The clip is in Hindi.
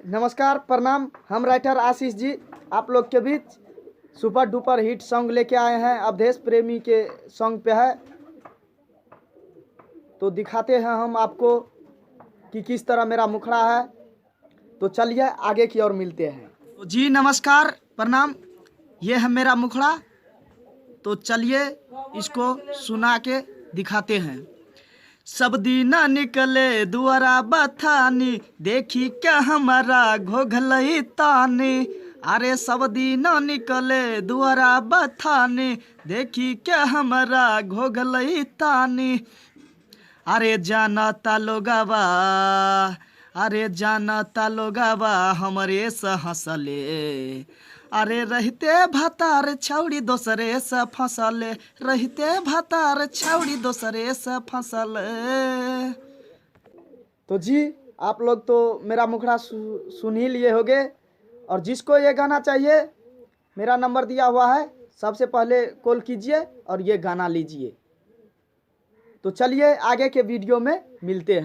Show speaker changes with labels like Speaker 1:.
Speaker 1: नमस्कार, प्रणाम। हम राइटर आशीष जी आप लोग के बीच सुपर डुपर हिट सॉन्ग लेके आए हैं। अवधेश प्रेमी के सॉन्ग पे है, तो दिखाते हैं हम आपको कि किस तरह मेरा मुखड़ा है। तो चलिए आगे की ओर मिलते हैं। तो जी नमस्कार, प्रणाम। ये है मेरा मुखड़ा। तो चलिए इसको सुना के दिखाते हैं। सब दिन निकले दुआरा बथानी, देखी क्या हमारा घोघलई तानी। अरे सब दिन निकले दुआरा बथानी, देखी क्या हमारा घोघलई तानी। अरे जानता लोगवा, अरे जानता लोगवा हमरे से हंसले। अरे रहते भतार छौड़ी दोसरे से फंसले, रहते भतार छौड़ी दोसरे से फंसले। तो जी आप लोग तो मेरा मुखड़ा सुन ही लिए होंगे, और जिसको ये गाना चाहिए मेरा नंबर दिया हुआ है, सबसे पहले कॉल कीजिए और ये गाना लीजिए। तो चलिए आगे के वीडियो में मिलते हैं।